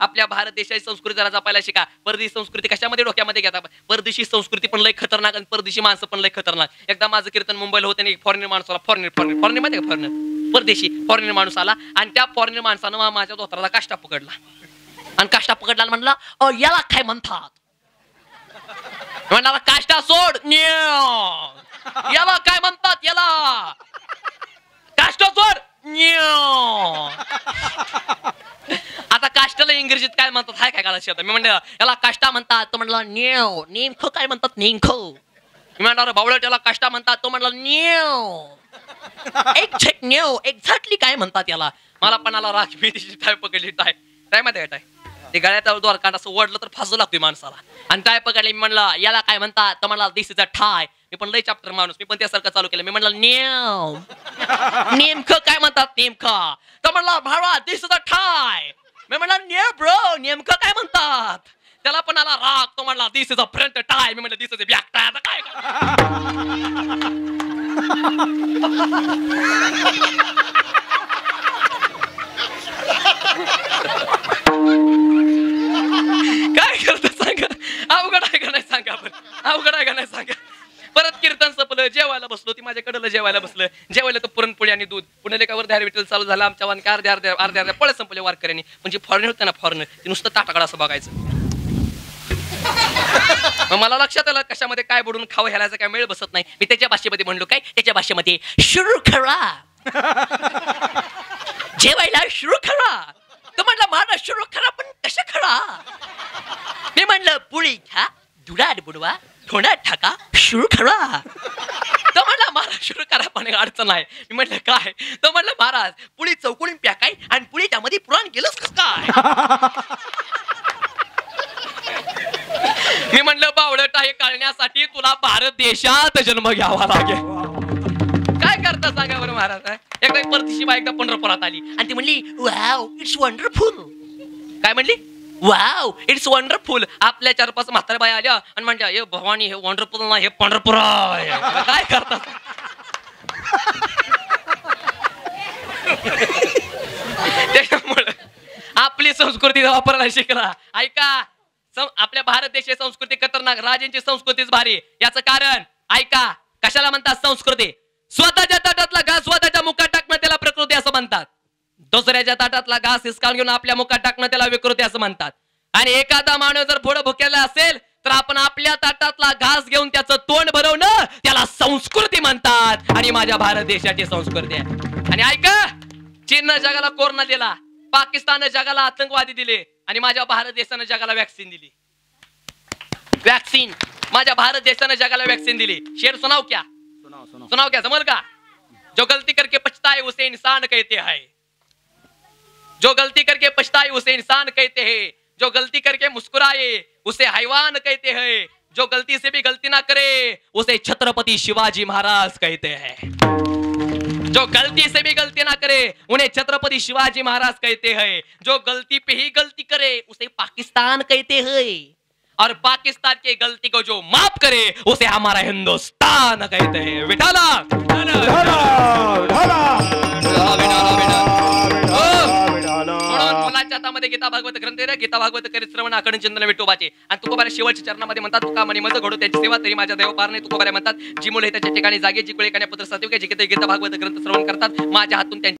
आपल्या भारत देशाची संस्कृती जरा जपायला शिका. परदेशी संस्कृती कशामध्ये डोक्यामध्ये घेता? परदेशी संस्कृती पण लय खतरनाक आणि परदेशी माणसं पण लय खतरनाक. एकदा माझं कीर्तन मुंबईला होतं आणि एक फॉरेनर माणूस आला. फॉरेनर माहिती का? परदेशी फॉरेनर माणूस आला आणि त्या फॉरेनर माणसानं माझ्या धोत्राला काष्टा पकडला आणि काष्टा पकडला म्हणला, याला काय म्हणतात? म्हणाला काष्टा सोड. याला काय म्हणतात? याला काष्टा सोड. आता काष्टाला इंग्रजीत काय म्हणतात हाय काय काळा शब्द? मी म्हणलं याला काष्टा म्हणतात. तो म्हणला नेमकं काय म्हणतात? नेमकं. मी म्हणणार बावळट याला काष्टा म्हणतात. तो म्हणला एक्झॅक्टली काय म्हणतात याला? मला पण आला राग. मी तिची टाय पकडली. टाय माहिती आहे टाय? ते गळ्यात द्वारकांड असं ओढलं तर फासू लागतोय माणसाला. आणि टाय पकडली. मी म्हणलं याला काय म्हणतात? तर म्हणला दिस इज अ टाय. मी पण लय चॅप्टर माणूस. मी पण त्यासारखं चालू केलं. मी म्हणलं नेमकं काय म्हणतात? नेमकं. तर म्हणला भावा दिस इज अ टाय. मी म्हणलं ब्रो नेमकं काय म्हणतात? त्याला पण आला राग. तो म्हणला दिस इज अ फ्रंट टाय. मी म्हणलं दिस इज अ बॅक टाय. आता काय काय करत सांगा? अवघड आहे का नाही सांगा? अवघड आहे का नाही सांगा? परत कीर्तन संपलं. जेवायला बसलो. ती माझ्याकडलं जेवायला बसलं. जेवायला तर पुरणपोळी आणि दूध. पुण्यालेकावर धार विठ्ठल चालू झाला. आमच्या वानका अर्ध्या पळे संपले वारकऱ्यांनी. म्हणजे फॉरेनर होतं ना फॉरेनर, ते नुसतं ताटाकडे असं बघायचं. मला लक्षात आलं कशामध्ये काय बुडून खाऊ ह्याला काय मेळ बसत नाही. मी त्याच्या भाषेमध्ये म्हणलो काय? त्याच्या भाषेमध्ये सुरू करा जेवायला सुरू करा. तो म्हणला मला सुरू करा पण कसं करा? मी म्हणलं पुळी घ्या, दुधात बुडवा, थोड्यात टाका, सुरू करा. तो म्हणला महाराज सुरू करा पण अडचण आहे. मी म्हणलं काय? तो म्हणलं महाराज पुळी चौकोळीन प्याकाय आणि पुळी त्यामध्ये पुराण केलंच कस काय? मी म्हणलं बावळट आहे काढण्यासाठी तुला भारत देशात जन्म घ्यावा लागेल. काय करता सांगा बरं महाराज? एकदा परदेशी बाई एकदा पंढरपुरात आली आणि ती म्हणली वाव इट्स वंडरफुल. काय म्हणली? Wow it's wonderful. आपल्या 4-5 म्हाताऱ्या बाई आल्या आणि म्हणल्या हे भवानी हे वंडरफुल ना हे पंढरपूर आहे. काय करता? त्याच्यामुळे आपली संस्कृती वापरायला शिकला. ऐका आपल्या भारत देशाची संस्कृती खतरनाक. राजांची संस्कृतीच भारी. याचं कारण ऐका कशाला म्हणतात संस्कृती? स्वतःच्या ताटातला घास स्वतःच्या मुखात टाकणं त्याला प्रकृती असं म्हणतात. दुसऱ्याच्या ताटातला घास हिसकावून घेऊन आपल्या मुखात टाकणं त्याला विकृती असं म्हणतात. आणि एखादा माणूस जर पुढे भुकेला असेल तर आपण आपल्या ताटातला घास घेऊन त्याचं तोंड भरवणं त्याला संस्कृती म्हणतात. आणि माझ्या भारत देशाची संस्कृती आहे. आणि ऐका चीननं जगाला कोरोना दिला, पाकिस्ताननं जगाला आतंकवादी दिले आणि माझ्या भारत देशानं जगाला वॅक्सिन दिली. वॅक्सिन माझ्या भारत देशानं जगाला वॅक्सिन दिली. शेर सुनाव क्या? सुनाव क्या? समझ का? जो गलती करके पछताए उसे इंसान कहते हैं. जो गलती करके पछताए उसे इंसान कहते हैं. जो गलती करके मुस्कुराए उसे हैवान कहते हैं. जो गलती से भी गलती ना करे उसे छत्रपति शिवाजी महाराज कहते हैं. जो गलती से भी गलती ना करे उन्हें छत्रपति शिवाजी महाराज कहते हैं. जो गलती पे ही गलती करे उसे पाकिस्तान कहते हैं. और पाकिस्तान की गलती को जो माफ करे उसे हमारा हिंदुस्तान कहते हैं. विठाला मुलांच्या हातामध्ये गीता भागवत ग्रंथ आहे. गीता भागवत करीत श्रवण आकडे चिंतन विठोबाचे. आणि तुकोबाऱ्या शेवटच्या चरणामध्ये म्हणतात तुका म्हणे मज घडो त्यांची सेवा तरी माझ्या देव पार नाही. तुकोबाऱ्या म्हणतात जी मुले त्याच्या ठिकाणी जागे जी कुळे पुत्र सात्विक जे गीता भागवत ग्रंथ श्रवण करतात माझ्या हातून त्यांची